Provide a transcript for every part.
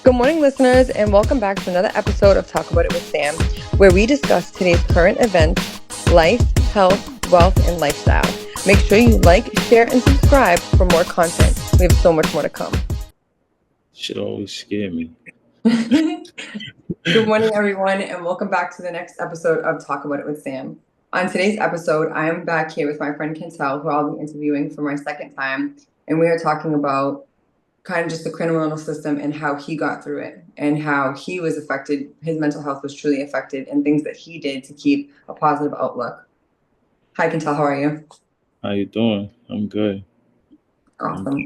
Good morning, listeners, and welcome back to another episode of Talk About It with Sam, where we discuss today's current events, life, health, wealth, and lifestyle. Make sure you like, share, and subscribe for more content. We have so much more to come. Shit always scare me. Good morning, everyone, and welcome back to the next episode of Talk About It with Sam. On today's episode, I am back here with my friend Kentel, who I'll be interviewing for my second time, and we are talking about kind of just the criminal system and how he got through it and how he was affected, his mental health was truly affected, and things that he did to keep a positive outlook. Hi, Kentel, how are you? How you doing? I'm good. Awesome.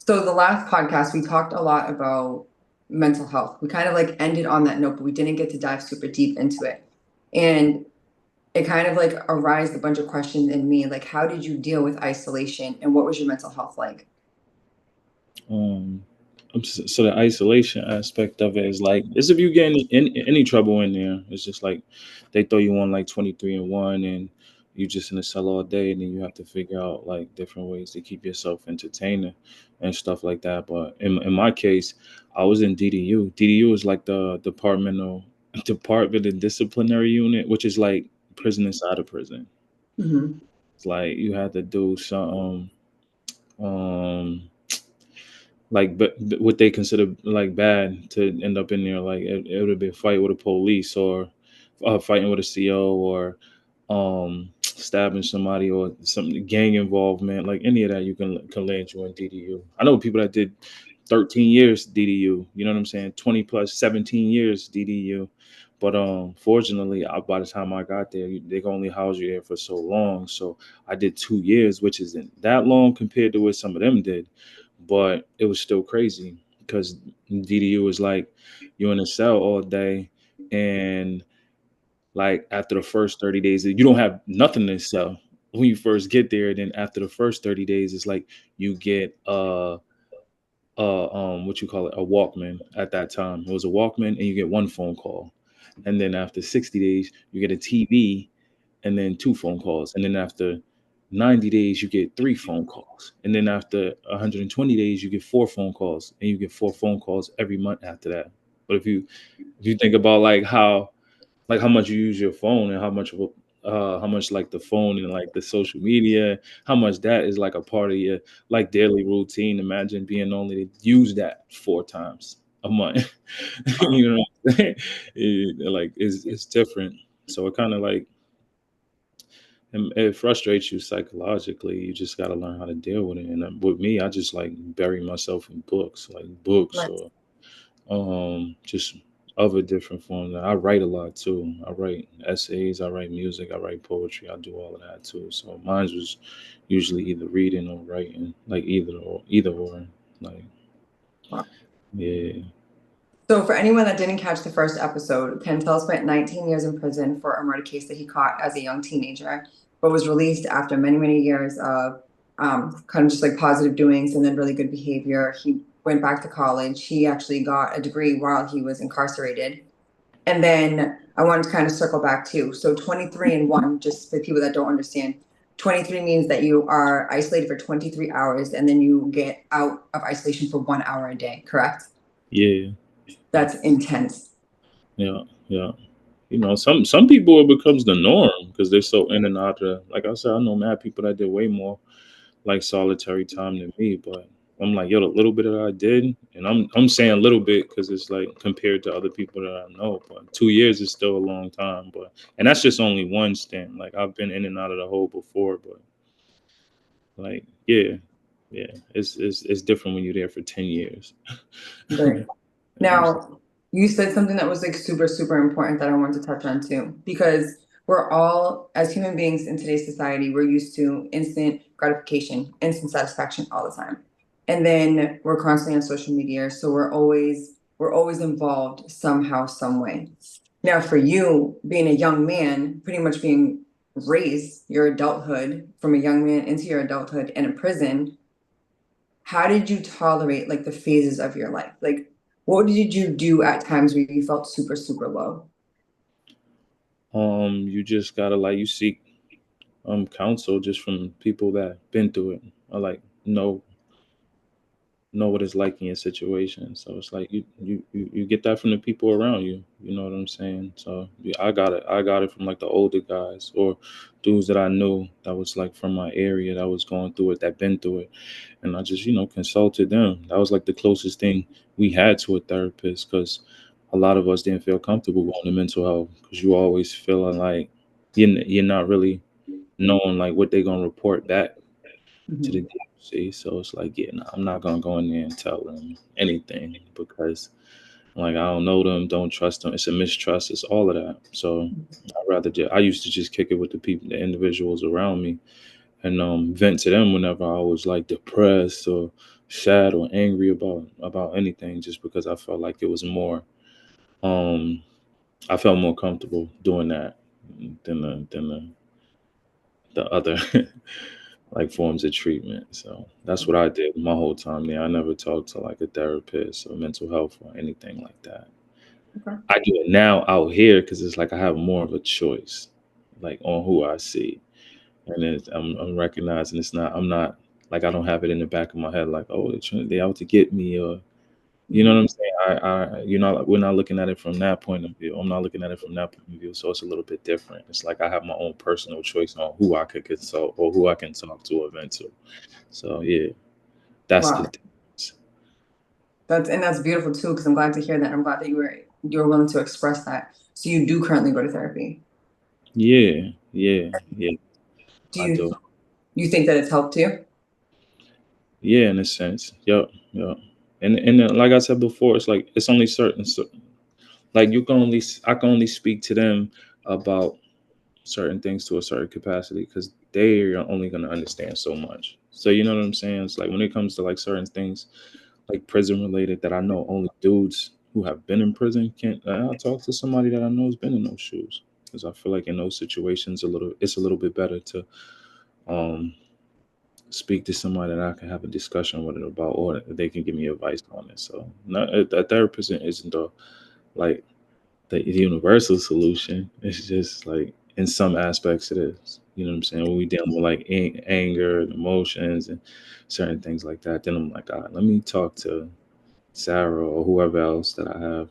So the last podcast, we talked a lot about mental health. We kind of like ended on that note, but we didn't get to dive super deep into it. And it kind of like arised a bunch of questions in me, like how did you deal with isolation and what was your mental health like? Um, so the isolation aspect of it is like, as if you get any trouble in there. It's just like they throw you on like 23-1, and you just in a cell all day, and then you have to figure out like different ways to keep yourself entertained and stuff like that. But in my case, I was in DDU. DDU is like the Department of Disciplinary Unit, which is like prison inside of prison. Mm-hmm. It's like you had to do some um but what they consider like bad to end up in there, like it would have been a fight with the police, or fighting with a CO, or stabbing somebody, or some gang involvement, like any of that you can land you in DDU. I know people that did 13 years DDU, you know what I'm saying, 20 plus 17 years DDU. But fortunately, by the time I got there, they can only house you there for so long. So I did 2 years, which isn't that long compared to what some of them did, but it was still crazy because DDU is like you're in a cell all day, and like after the first 30 days, you don't have nothing to sell when you first get there. Then after the first 30 days, it's like you get what you call it, a Walkman. At that time it was a Walkman, and you get one phone call. And then after 60 days you get a TV, and then two phone calls. And then after 90 days you get three phone calls. And then after 120 days you get four phone calls, and you get four phone calls every month after that. But if you think about like how much you use your phone, and how much like the phone and like the social media, how much that is like a part of your like daily routine. Imagine being only to use that four times a month. You know what I'm saying? Like it's different. So it kind of like it frustrates you psychologically. You just got to learn how to deal with it. And with me, I just like bury myself in books, like books, Right. or just other different forms. I write a lot too. I write essays, I write music, I write poetry, I do all of that too. So mine was usually either reading or writing, like either or. Like, Wow. yeah. So, for anyone that didn't catch the first episode, Kentel spent 19 years in prison for a murder case that he caught as a young teenager, but was released after many years of kind of just like positive doings and then really good behavior. He went back to college. He actually got a degree while he was incarcerated. And then I wanted to kind of circle back too. So 23 and 1, just for people that don't understand, 23 means that you are isolated for 23 hours and then you get out of isolation for 1 hour a day, correct? Yeah. That's intense. Yeah. Yeah. Some people it becomes the norm because they're so in and out of. Like I said, I know mad people that did way more like solitary time than me, but I'm like, yo, the little bit that I did, and I'm saying a little bit because it's like compared to other people that I know, but 2 years is still a long time. But and that's just only one stint. Like I've been in and out of the hole before, but like yeah, it's different when you're there for 10 years. Right. I'm Now, you said something that was like super important that I want to touch on too, because we're all, as human beings in today's society, we're used to instant gratification, instant satisfaction all the time. And then we're constantly on social media, so we're always involved somehow, some way. Now, for you, being a young man, pretty much being raised your adulthood from a young man into your adulthood and in prison, how did you tolerate like the phases of your life? Like, what did you do at times where you felt super low? you just gotta like you seek counsel just from people that been through it. I like know know what it's like in your situation. So it's like you get that from the people around you. You know what I'm saying? So yeah, I got it from like the older guys or dudes that I knew that was like from my area that was going through it, that been through it, and I just consulted them. That was like the closest thing we had to a therapist because a lot of us didn't feel comfortable going to mental health because you always feeling like you're not really knowing like what they're gonna report back to the Mhm. DOC. So it's like, yeah, nah, I'm not gonna go in there and tell them anything because like I don't know them, don't trust them. It's a mistrust. It's all of that. So I used to just kick it with the people, the individuals around me, and vent to them whenever I was like depressed or sad or angry about anything, just because I felt like it was more. Um, I felt more comfortable doing that than the other like forms of treatment. So that's what I did my whole time there. I never talked to like a therapist or mental health or anything like that. Okay. I do it now out here because it's like I have more of a choice, like on who I see, and I'm recognizing it's not. I'm not like I don't have it in the back of my head like, oh, they out to get me, or you know what Mhm. I'm saying. We're not looking at it from that point of view. I'm not looking at it from that point of view. So it's a little bit different. It's like I have my own personal choice on who I could consult or who I can talk to or vent to. So yeah, that's the Wow. difference. That's beautiful too, because I'm glad to hear that. I'm glad that you were willing to express that. So you do currently go to therapy. Yeah, yeah, yeah. Do I do. you think that it's helped you? Yeah, in a sense. Yep, yep. And like I said before, it's like it's only certain. So, like I can only speak to them about certain things to a certain capacity because they are only going to understand so much. So you know what I'm saying? It's like when it comes to like certain things like prison related that I know only dudes who have been in prison can. I'll talk to somebody that I know has been in those shoes because I feel like in those situations it's a little bit better to um speak to somebody that I can have a discussion with it about, or they can give me advice on it. So not a therapist isn't like the universal solution. It's just like in some aspects it is. You know what I'm saying? When we dealing with like anger and emotions and certain things like that, then I'm like, all right, let me talk to Sarah or whoever else that I have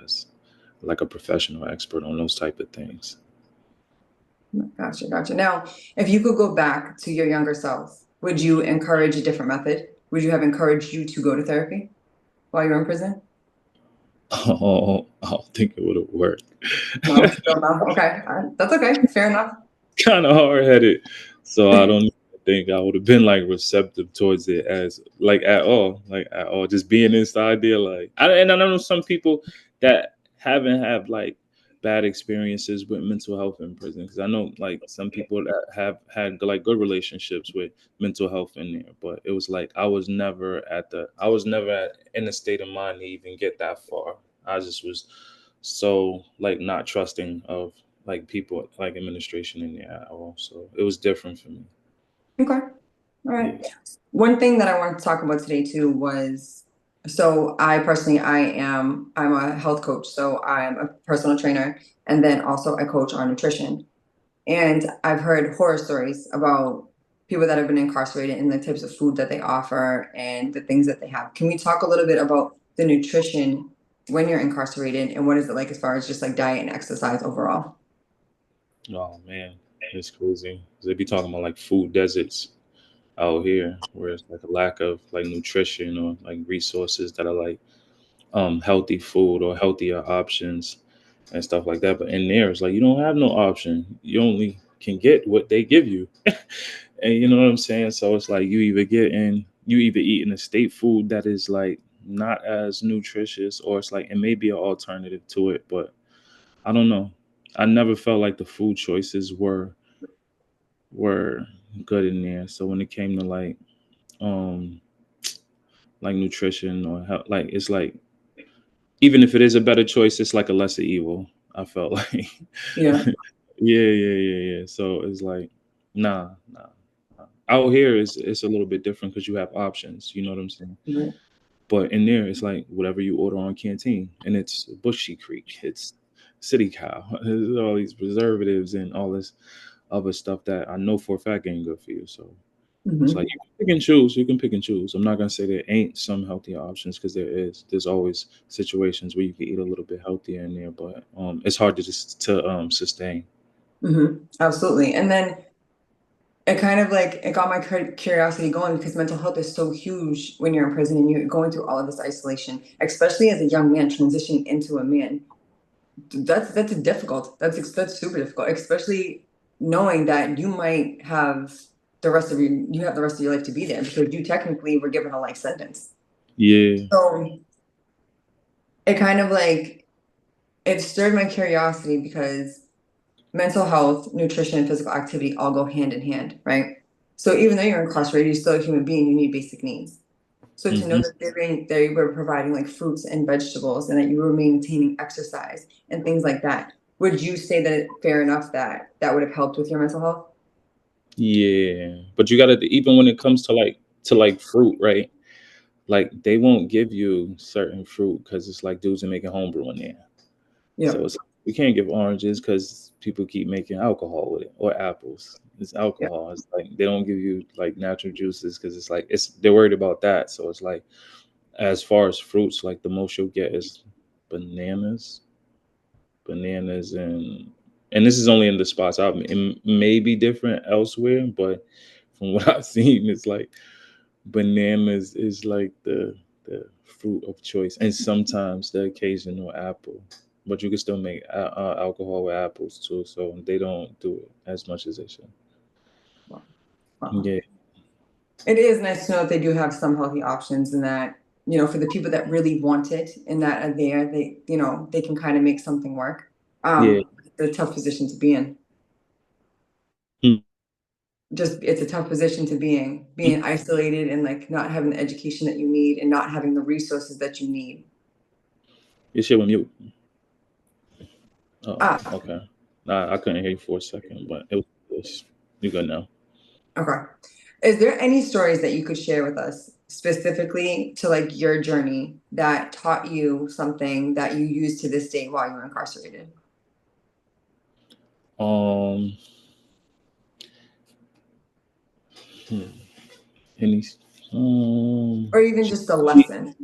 as like a professional expert on those type of things. Gotcha, gotcha. Now, if you could go back to your younger self, would you encourage a different method? Would you have encouraged you to go to therapy while you're in prison? Oh, I don't think it would have worked. No, still no. Okay, that's okay. Fair enough. Kind of hard headed, so I don't think I would have been like receptive towards it as like at all. Just being inside there, like and I know some people that haven't had like bad experiences with mental health in prison because I know like some people that have had like good relationships with mental health in there, but it was like I was never in a state of mind to even get that far. I just was so like not trusting of like people like administration in there at all. So it was different for me. Okay, all right. Yeah. One thing that I wanted to talk about today too was so I personally I'm a health coach, so I'm a personal trainer, and then also I coach on nutrition. And I've heard horror stories about people that have been incarcerated and the types of food that they offer and the things that they have. Can we talk a little bit about the nutrition when you're incarcerated and what is it like as far as just like diet and exercise overall? Oh man, it's crazy. They be talking about like food deserts out here, where it's like a lack of like nutrition or like resources that are like healthy food or healthier options and stuff like that. But in there, it's like you don't have no option. You only can get what they give you. And you know what I'm saying? So it's like you either eating a state food that is like not as nutritious, or it's like it may be an alternative to it, but I don't know. I never felt like the food choices were good in there. So when it came to um like nutrition or health, like it's like even if it is a better choice, it's like a lesser evil. I felt like Yeah. yeah. So it's like nah. Out here it's a little bit different because you have options. You know what I'm saying? Right. But in there, it's like whatever you order on Canteen, and it's Bushy Creek, it's City Cow, there's all these preservatives and all this other stuff that I know for a fact ain't good for you. So It's like Hmm. you can pick and choose. You can pick and choose. I'm not gonna say there ain't some healthy options because there is. There's always situations where you can eat a little bit healthier in there, but it's hard to just to sustain. Hmm. Absolutely. And then it kind of like it got my curiosity going because mental health is so huge when you're in prison and you're going through all of this isolation, especially as a young man transitioning into a man. That's difficult. That's super difficult, especially knowing that you might have you have the rest of your life to be there because you technically were given a life sentence. Yeah, So it kind of like it stirred my curiosity because mental health, nutrition, and physical activity all go hand in hand, right? So even though you're incarcerated, you're still a human being. You need basic needs. So to know hmm that they were providing like fruits and vegetables, and that you were maintaining exercise and things like that, would you say that it's fair enough that that would have helped with your mental health? yeah. But you gotta even when it comes to like fruit, right? Like they won't give you certain fruit because it's like dudes are making homebrew in there. Yeah, So it's we can't give oranges because people keep making alcohol with it or apples. It's yeah. alcohol. It's like they don't give you like natural juices because it's like it's they're worried about that. So it's like as far as fruits, like the most you'll get is bananas, bananas, and this is only in the spots I've been. It may be different elsewhere, but from what I've seen, it's like bananas is like the fruit of choice, and sometimes the occasional apple. But you can still make alcohol with apples too, so they don't do it as much as they should. Wow. Wow. Yeah, It is nice to know that they do have some healthy options, and that for the people that really want it and that are there, they can kind of make something work. yeah. It's a tough position to be in. Hmm. Just it's a tough position to be in, being isolated and like not having the education that you need and not having the resources that you need. Your shit with mute. Oh, Ah, okay. Nah, I couldn't hear you for a second, but it was you good now. okay. Is there any stories that you could share with us specifically to like your journey that taught you something that you use to this day while you were incarcerated? Um, hmm, any um, Or even just just a to be, lesson?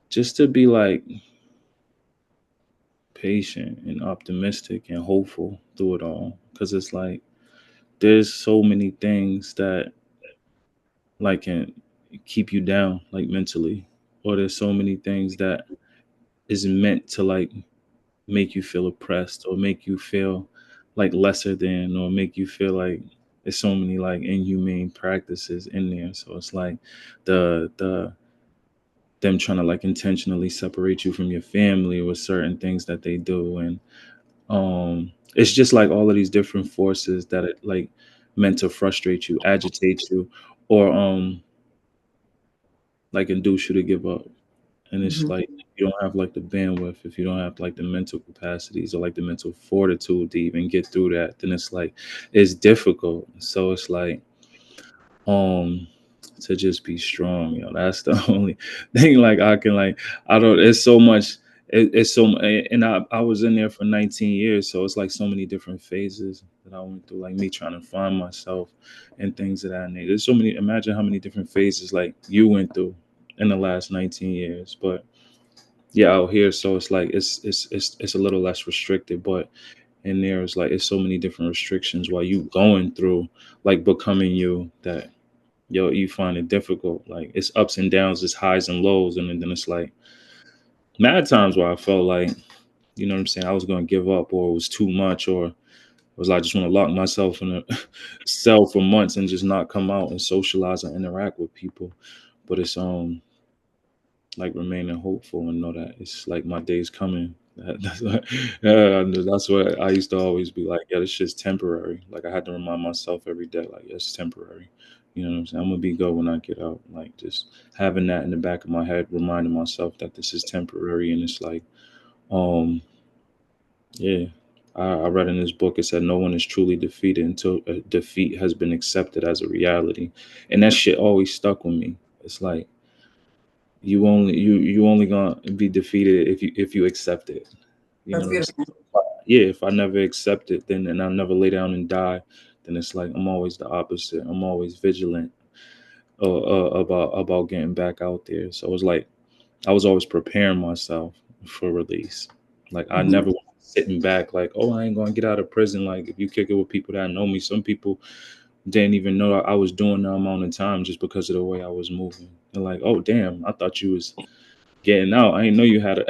just to be like patient and optimistic and hopeful through it all, because it's like there's so many things that like can keep you down like mentally, or there's so many things that is meant to like make you feel oppressed or make you feel like lesser than or make you feel like there's so many like inhumane practices in there. So it's like the them trying to like intentionally separate you from your family with certain things that they do, and it's just like all of these different forces that it like meant to frustrate you, agitate you, or like induce you to give up. And it's Mhm. like you don't have like the bandwidth, if you don't have like the mental capacities or like the mental fortitude to even get through that, then it's like it's difficult. So it's like um to just be strong, that's the only thing like I can like I don't it's so much it's so and I was in there for 19 years, so it's like so many different phases that I went through, like me trying to find myself and things of that nature. There's so many, imagine how many different phases like you went through in the last 19 years. But yeah, out here, so it's like it's a little less restricted, but in there it's like it's so many different restrictions while you going through like becoming you that you find it difficult. Like it's ups and downs, it's highs and lows, and then it's like mad times where I felt like, what I'm saying, I was gonna give up, or it was too much, or was I just want to lock myself in a cell for months and just not come out and socialize and interact with people. But it's like remaining hopeful and know that it's like my day's coming. That's what I used to always be like. Yeah, this shit's temporary. Like I had to remind myself every day, like yeah, it's temporary. You know what I'm saying? I'm gonna be good when I get out. Like just having that in the back of my head, reminding myself that this is temporary, and it's like, um, yeah. I read in this book, it said no one is truly defeated until a defeat has been accepted as a reality, and that shit always stuck with me. It's like you only gonna be defeated if you accept it. You know That's what I'm saying? beautiful. Yeah, if I never accept it, then and I never lay down and die, then it's like I'm always the opposite. I'm always vigilant. about getting back out there. So it was like I was always preparing myself for release. Like I Mhm. never was sitting back like, oh, I ain't gonna get out of prison. Like if you kick it with people that know me, some people didn't even know I was doing that amount of time just because of the way I was moving. They're like, oh damn, I thought you was getting out. I didn't know you had a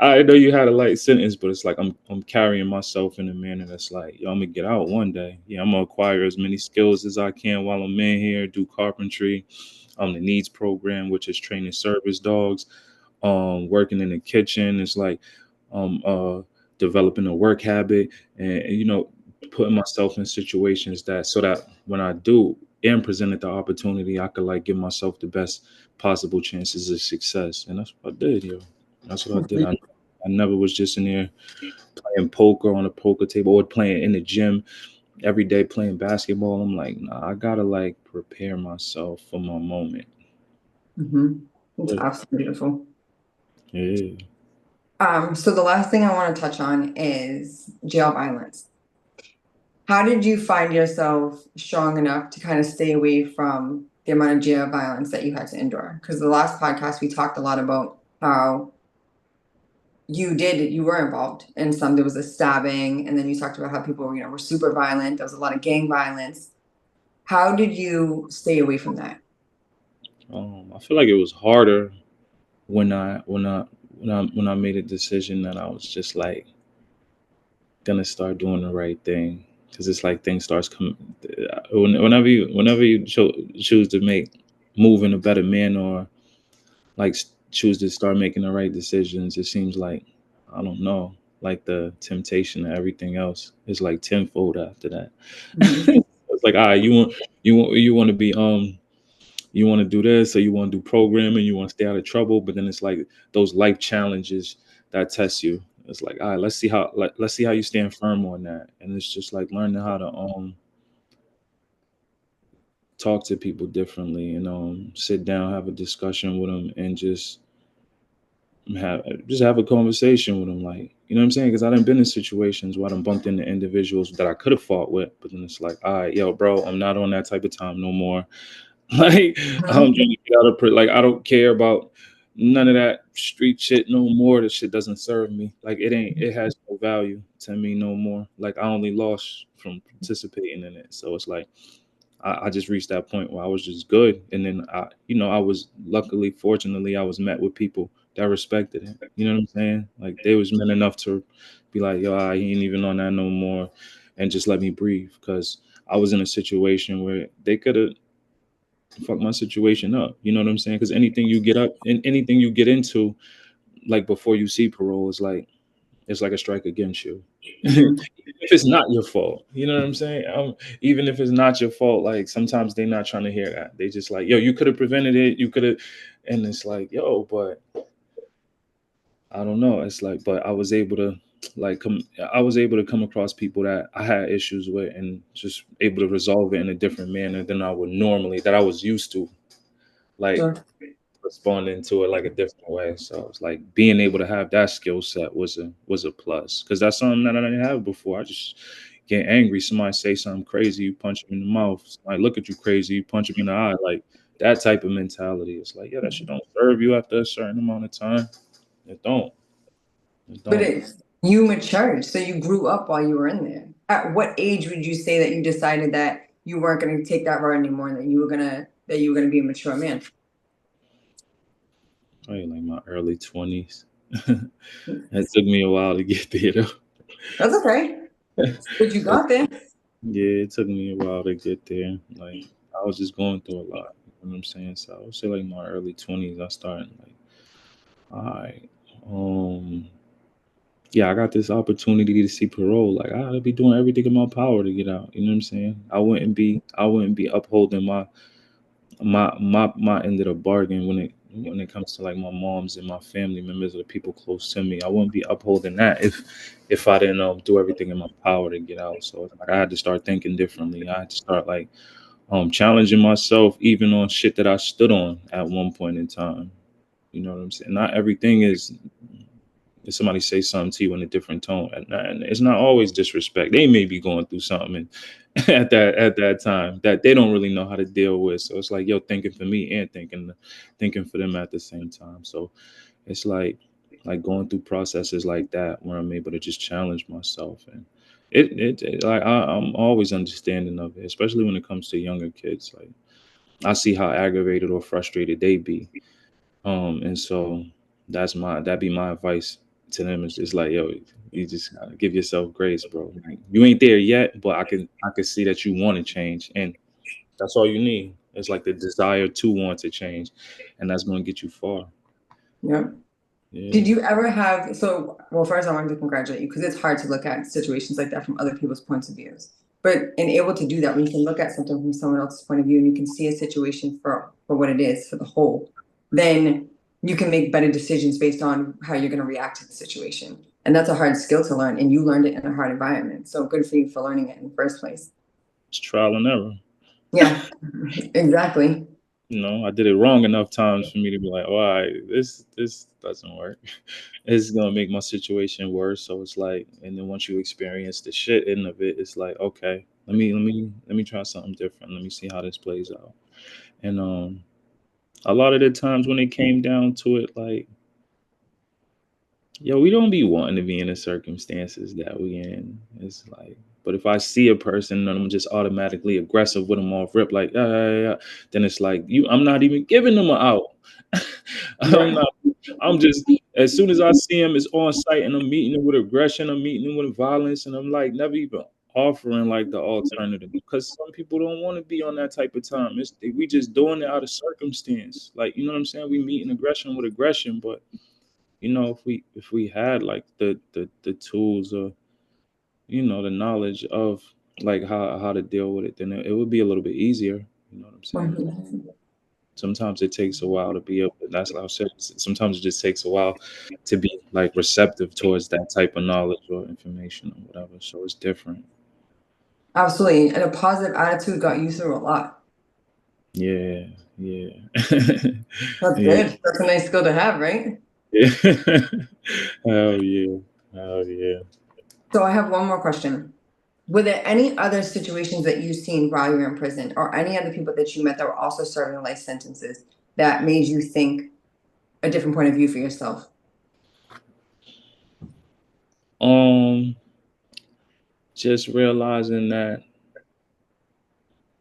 I didn't know you had a light sentence, but it's like I'm carrying myself in a manner that's like, yo, I'm gonna get out one day. Yeah, I'm gonna acquire as many skills as I can while I'm in here, do carpentry, the needs program, which is training service dogs, working in the kitchen. It's like um uh developing a work habit and putting myself in situations that so that when I do am presented the opportunity, I could like give myself the best possible chances of success. And that's what I did, yo. That's what I did. I never was just in there playing poker on a poker table or playing in the gym every day playing basketball. I'm like, nah, I gotta like prepare myself for my moment. Mhm. It's Yeah. absolutely beautiful. Yeah. So the last thing I want to touch on is jail violence. How did you find yourself strong enough to kind of stay away from the amount of jail violence that you had to endure? Because the last podcast we talked a lot about how you were involved in some. There was a stabbing, and then you talked about how people, were super violent. There was a lot of gang violence. How did you stay away from that? I feel like it was harder when I made a decision that I was just like gonna start doing the right thing because it's like things starts coming whenever you choose to move in a better man or like choose to start making the right decisions. It seems like I don't know, like the temptation of everything else is like tenfold after that. Mhm. It's like, you want to be you want to do this, or you want to do programming, you want to stay out of trouble, but then it's like those life challenges that test you. It's like, all right, let's see how you stand firm on that. And it's just like learning how to talk to people differently and sit down, have a discussion with them, and just have a conversation with them, like, you know what I'm saying? Because I done been in situations where I done bumped into individuals that I could have fought with, but then it's like, all right, yo, bro, I'm not on that type of time no more. Like I'm trying Mhm. to get out of like I don't care about none of that street shit no more. That shit doesn't serve me. Like it has no value to me no more. Like I only lost from participating in it. So it's like I just reached that point where I was just good. And then I was luckily, fortunately, I was met with people that respected it. You know what I'm saying? Like they was men enough to be like, yo, he ain't even on that no more, and just let me breathe. Cause I was in a situation where they could have fuck my situation up. You know what I'm saying? Because anything you get into, like before you see parole, is like it's like a strike against you. Mhm. If it's not your fault, you know what I'm saying? Even if it's not your fault, like sometimes they're not trying to hear that. They just like, yo, you could have prevented it. You could have, and it's like, yo, but I don't know. It's like, but I was able to like come. I was able to come across people that I had issues with, and just able to resolve it in a different manner than I would normally, that I was used to. Like Sure. responding to it like a different way. So it's like being able to have that skill set was a plus because that's something that I didn't have before. I just get angry. Somebody say something crazy, you punch them in the mouth. Somebody look at you crazy, you punch them in the eye. Like that type of mentality. It's like, yeah, that shit don't serve you after a certain amount of time. It don't. It But don't. you matured, so you grew up while you were in there. At what age would you say that you decided that you weren't going to take that road anymore, and that you were gonna be a mature man? Probably like my early 20s. It took me a while to get there though. That's okay, but you got there. Yeah, it took me a while to get there. Like I was just going through a lot. You know what I'm saying? So I would say like my early 20s, I started like, all right, yeah, I got this opportunity to see parole. Like I gotta be doing everything in my power to get out. You know what I'm saying? I wouldn't be upholding my end of the bargain when it comes to like my moms and my family members or the people close to me. I wouldn't be upholding that if I didn't do everything in my power to get out. So it's like I had to start thinking differently. I had to start like challenging myself even on shit that I stood on at one point in time. You know what I'm saying? Not everything is if somebody say something to you in a different tone, and it's not always disrespect. They may be going through something and at that time that they don't really know how to deal with. So it's like, yo, thinking for me and thinking for them at the same time. So it's like going through processes like that where I'm able to just challenge myself, and like I'm always understanding of it, especially when it comes to younger kids. Like I see how aggravated or frustrated they be, and so that'd be my advice to them. Is just like, yo, you just gotta give yourself grace, bro. Like, you ain't there yet, but I can see that you want to change, and that's all you need. It's like the desire to want to change, and that's going to get you far. Yeah. Yeah. Did you ever have, so, well, first I wanted to congratulate you because it's hard to look at situations like that from other people's points of views. But and able to do that when you can look at something from someone else's point of view and you can see a situation for what it is, for the whole, then you can make better decisions based on how you're going to react to the situation. And that's a hard skill to learn. And you learned it in a hard environment. So good for you for learning it in the first place. It's trial and error. Yeah, exactly. I did it wrong enough times for me to be like, why this doesn't work. It's gonna make my situation worse. So it's like, and then once you experience the shit end of it, it's like, okay, let me try something different. Let me see how this plays out. And a lot of the times when it came down to it, like, yo, we don't be wanting to be in the circumstances that we in. It's like, but if I see a person and I'm just automatically aggressive with them off rip, like, yeah, yeah, yeah, then it's like I'm not even giving them an out. I'm Right. not. I'm just as soon as I see him, it's on site, and I'm meeting him with aggression. I'm meeting him with violence, and I'm like never even offering like the alternative because some people don't want to be on that type of time. We just doing it out of circumstance. Like, you know what I'm saying? We meeting aggression with aggression, but if we had like the tools or the knowledge of like how to deal with it, then it would be a little bit easier. You know what I'm saying? 100%. Sometimes it takes a while to be able. That's like I said. Sometimes it just takes a while to be like receptive towards that type of knowledge or information or whatever. So it's different. Absolutely. And a positive attitude got you through a lot. Yeah, yeah, That's yeah, good. That's a nice skill to have, right? yeah. Hell yeah, hell yeah. So I have one more question. Were there any other situations that you've seen while you were in prison, or any other people that you met that were also serving life sentences that made you think a different point of view for yourself? Um, just realizing that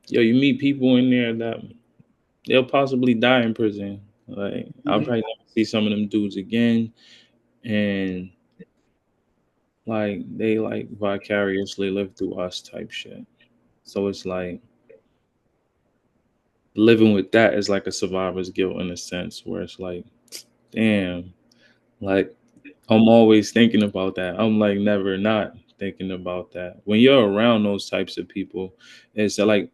you meet people in there that they'll possibly die in prison. Like I'll Mhm. probably never see some of them dudes again, and like they like vicariously live through us type shit. So it's like living with that is like a survivor's guilt in a sense, where it's like, damn, like I'm always thinking about that. I'm like never not thinking about that. When you're around those types of people, it's like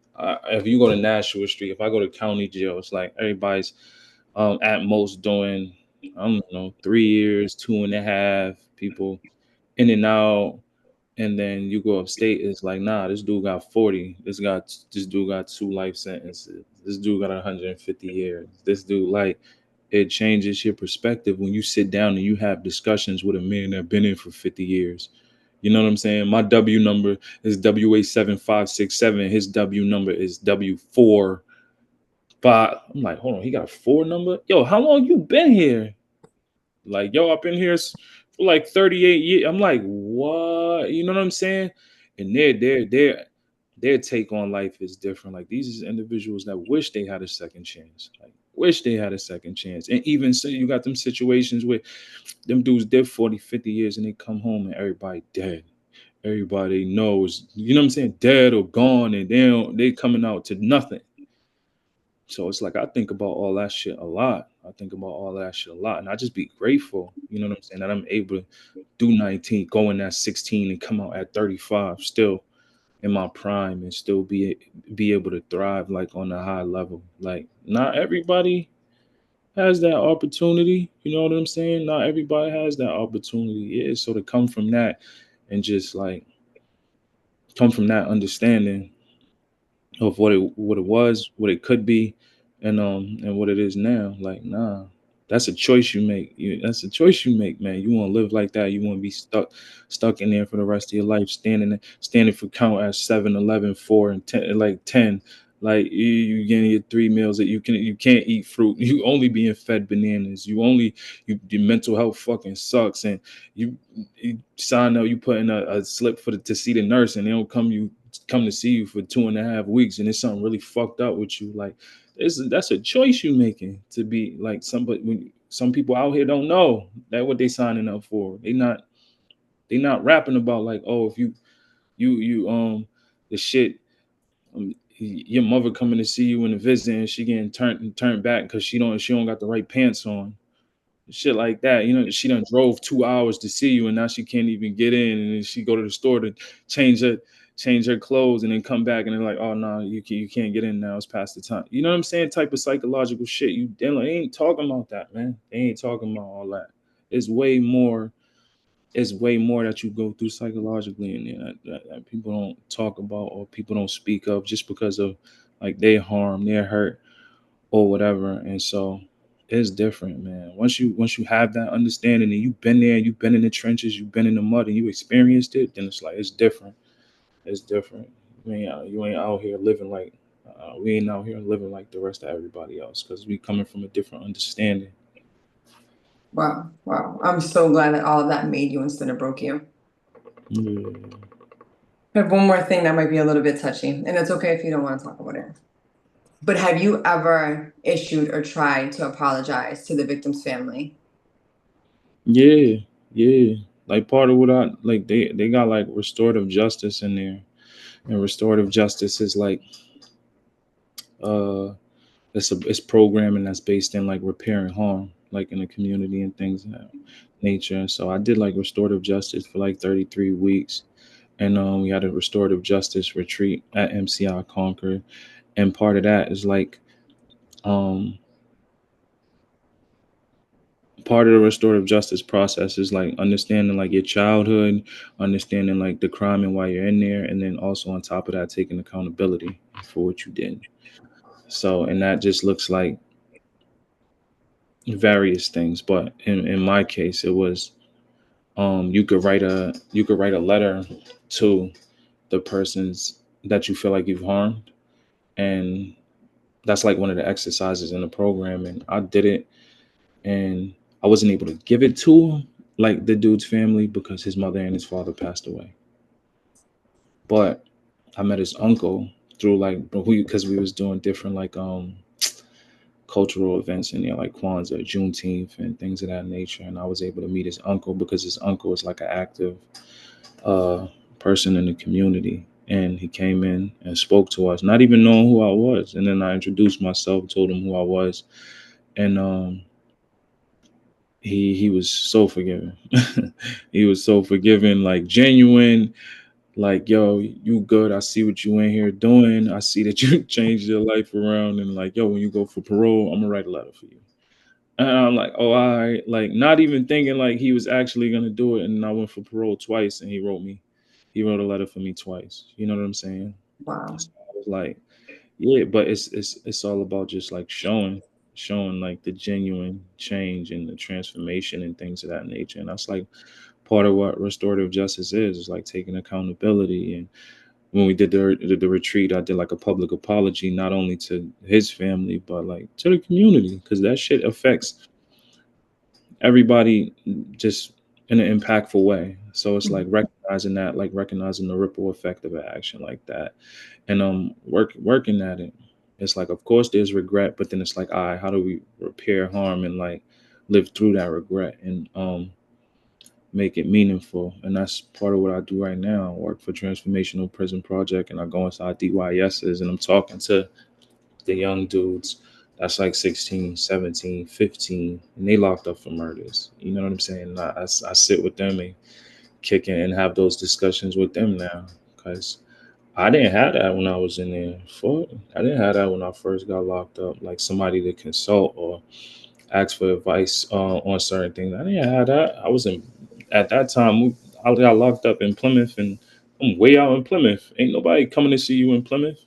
if you go to Nashua Street, if I go to county jail, it's like everybody's at most doing, I don't know, 3 years, 2.5 people in and out. And then you go upstate, it's like, nah, this dude got 40. This dude got 2 life sentences. This dude got 150 years. This dude, like, it changes your perspective when you sit down and you have discussions with a man that been in for 50 years. You know what I'm saying? My W number is WA7567. His W number is W45. I'm like, hold on, he got a 4 number? Yo, how long you been here? Like, yo, I've been here for like 38 years. I'm like, what? You know what I'm saying? And their take on life is different. Like, these is individuals that wish they had a second chance. Like, wish they had a second chance. And even so, you got them situations where them dudes did 40, 50 years and they come home and everybody dead. Everybody knows, you know what I'm saying, dead or gone, and they coming out to nothing. So it's like I think about all that shit a lot. I think about all that shit a lot. And I just be grateful, you know what I'm saying, that I'm able to do 19, go in at 16 and come out at 35 still in my prime and still be able to thrive like on a high level. Like not everybody has that opportunity, you know what I'm saying? Not everybody has that opportunity. Yeah, so to come from that and just like come from that understanding of what it was, what it could be, and what it is now. Like, nah. That's a choice you make. That's a choice you make, man. You want to live like that. You want to be stuck in there for the rest of your life, standing for count at 7, 11, 4, and 10, like 10. Like you getting your 3 meals that you can't eat fruit. You only being fed bananas. Your mental health fucking sucks, and you sign up. You put in a slip to see the nurse, and they don't come to see you for 2.5 weeks, and it's something really fucked up with you. Like that's a choice you making to be like somebody. When some people out here don't know that what they signing up for. They not rapping about like, oh, if you the shit. Your mother coming to see you in a visit and she getting turned back because she don't got the right pants on, shit like that. She done drove 2 hours to see you and now she can't even get in, and then she go to the store to change her change her clothes and then come back and they're like, oh no, you can't get in now. It's past the time. You know what I'm saying? Type of psychological shit. They ain't talking about that, man. They ain't talking about all that. It's way more. It's way more that you go through psychologically in there that people don't talk about or people don't speak of just because of like their harm, their hurt, or whatever. And so it's different, man. Once you have that understanding and you've been there, you've been in the trenches, you've been in the mud, and you experienced it, then it's like it's different. It's different. You ain't out here living like we ain't out here living like the rest of everybody else because we coming from a different understanding. Wow, wow. I'm so glad that all of that made you instead of broke you. Yeah. I have one more thing that might be a little bit touchy, and it's okay if you don't want to talk about it. But have you ever issued or tried to apologize to the victim's family? Yeah, yeah. Like part of what I like, they got like restorative justice in there, and restorative justice is like uh it's programming that's based in like repairing harm, like in the community and things of that nature. And so I did like restorative justice for like 33 weeks, and we had a restorative justice retreat at MCI Concord, and part of that is like um part of the restorative justice process is like understanding like your childhood, understanding like the crime and why you're in there, and then also on top of that taking accountability for what you did. So and that just looks like various things, but in my case it was you could write a letter to the persons that you feel like you've harmed, and that's like one of the exercises in the program, and I did it, and I wasn't able to give it to like the dude's family because his mother and his father passed away. But I met his uncle through like because we was doing different like cultural events in there like Kwanzaa, Juneteenth, and things of that nature. And I was able to meet his uncle because his uncle is like an active uh, person in the community. And he came in and spoke to us, not even knowing who I was. And then I introduced myself, told him who I was, and he was so forgiving. He was so forgiving, like genuine, like, yo, you good. I see what you in here doing. I see that you changed your life around. And like, yo, when you go for parole, I'm gonna write a letter for you. And I'm like, oh, all right. Like, not even thinking like he was actually gonna do it. And I went for parole twice, and he wrote a letter for me twice. You know what I'm saying? Wow. So I was like, yeah, but it's all about just like showing like the genuine change and the transformation and things of that nature. And that's like part of what restorative justice is like taking accountability. And when we did the retreat, I did like a public apology, not only to his family, but like to the community, because that shit affects everybody just in an impactful way. So it's like recognizing that, like recognizing the ripple effect of an action like that, and working at it. It's like, of course, there's regret, but then it's like, all right, how do we repair harm and like live through that regret and make it meaningful? And that's part of what I do right now. I work for Transformational Prison Project, and I go inside DYSs and I'm talking to the young dudes that's like 16, 17, 15, and they locked up for murders. You know what I'm saying? I sit with them and kick in and have those discussions with them now because I didn't have that when I was in there. Fuck, I didn't have that when I first got locked up. Like somebody to consult or ask for advice on certain things. I didn't have that. I was in at that time. I got locked up in Plymouth, and I'm way out in Plymouth. Ain't nobody coming to see you in Plymouth.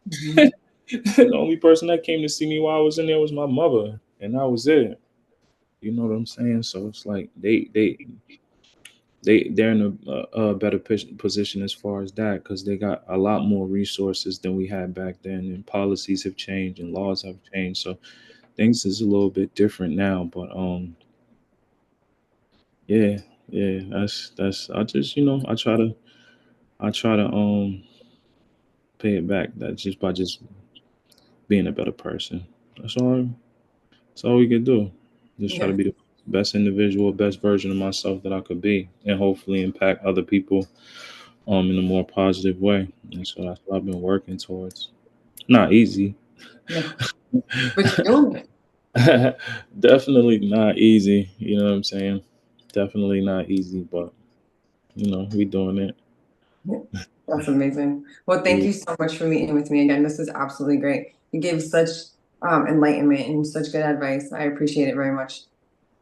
Mhm. The only person that came to see me while I was in there was my mother, and that was it. You know what I'm saying? So it's like they're in a better position as far as that because they got a lot more resources than we had back then, and policies have changed and laws have changed. So things is a little bit different now. But yeah, yeah, that's I just I try to pay it back. That just by just being a better person. That's all. That's all we can do. Just try to Yeah, be the best individual, best version of myself that I could be, and hopefully impact other people in a more positive way. And so that's what I've been working towards. Not easy. no, but you're doing it. Definitely not easy. You know what I'm saying? Definitely not easy, but we doing it. Yeah, that's amazing. Well, thank Yeah, you so much for meeting with me again. This is absolutely great. You gave such enlightenment and such good advice. I appreciate it very much.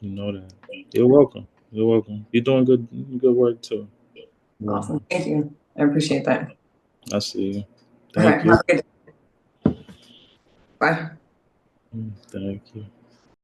you know that. You're welcome. You're welcome. You're doing good work too. You're Awesome. welcome. Thank you. I appreciate that. I see you. All right. Thank you. Have a good day. Bye. Thank you.